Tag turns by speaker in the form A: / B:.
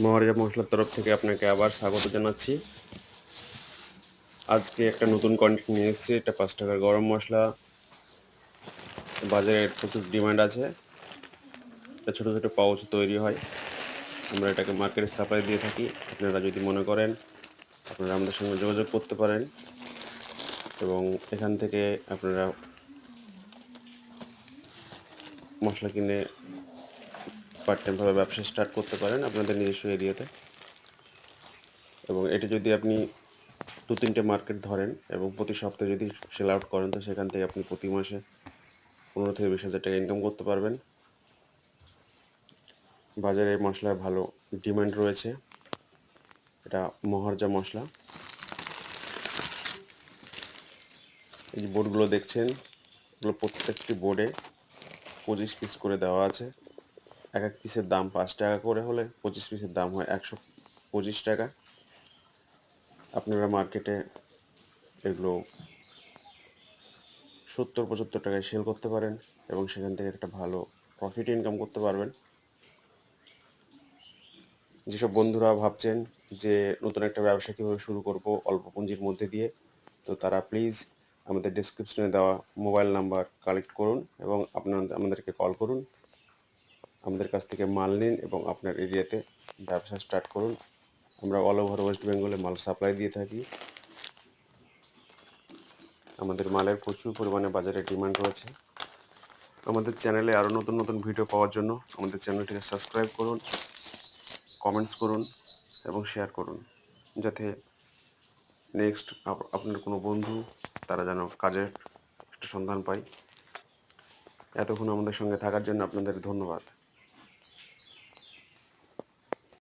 A: মহারাজা মশলার তরফ থেকে আপনাকে আবার স্বাগত জানাচ্ছি। আজকে একটা নতুন কন্টেন্ট নিয়ে এসেছি। এটা 5 টাকার গরম মশলা। বাজারে প্রচুর ডিমান্ড আছে। এটা ছোটো ছোটো পাউচ তৈরি হয়। আমরা এটাকে মার্কেটে সাপ্লাই দিয়ে থাকি। আপনারা যদি মনে করেন আপনারা আমাদের সঙ্গে যোগাযোগ করতে পারেন এবং এখান থেকে আপনারা মশলা কিনে পার্ট টাইমভাবে ব্যবসা স্টার্ট করতে পারেন আপনাদের নিজস্ব এরিয়াতে। এবং এটি যদি আপনি 2-3টে মার্কেট ধরেন এবং প্রতি সপ্তাহে যদি সেল আউট করেন, তো সেখান থেকে আপনি প্রতি মাসে 15 থেকে 20,000 টাকা ইনকাম করতে পারবেন। বাজারে মশলার ভালো ডিমান্ড রয়েছে। এটা মহারাজা মশলা। এই যে বোর্ডগুলো দেখছেন, এগুলো প্রত্যেকটি বোর্ডে 25 পিস করে দেওয়া আছে। এক এক পিসের দাম 5 টাকা করে হলে 25 পিসের দাম হয় 125 টাকা। আপনারা মার্কেটে এগুলো 70-75 টাকায় সেল করতে পারেন এবং সেখান থেকে একটা ভালো প্রফিট ইনকাম করতে পারবেন। যেসব বন্ধুরা ভাবছেন যে নতুন একটা ব্যবসা কীভাবে শুরু করব অল্প পুঁজির মধ্যে দিয়ে, তো তারা প্লিজ আমাদের ডেসক্রিপশনে দেওয়া মোবাইল নাম্বার কালেক্ট করুন এবং আমাদেরকে কল করুন। আমাদের কাছ থেকে মাল নিন এবং আপনার এরিয়াতে ব্যবসা স্টার্ট করুন। আমরা অল ওভার ওয়েস্ট বেঙ্গলে মাল সাপ্লাই দিয়ে থাকি। আমাদের মালের প্রচুর পরিমাণে বাজারে ডিমান্ড রয়েছে। আমাদের চ্যানেলে আরও নতুন নতুন ভিডিও পাওয়ার জন্য আমাদের চ্যানেলটিকে সাবস্ক্রাইব করুন, কমেন্টস করুন এবং শেয়ার করুন, যাতে নেক্সট আপনার কোনো বন্ধু তারা যেন কাজের একটা সন্ধান পায়। এতক্ষণ আমাদের সঙ্গে থাকার জন্য আপনাদের ধন্যবাদ।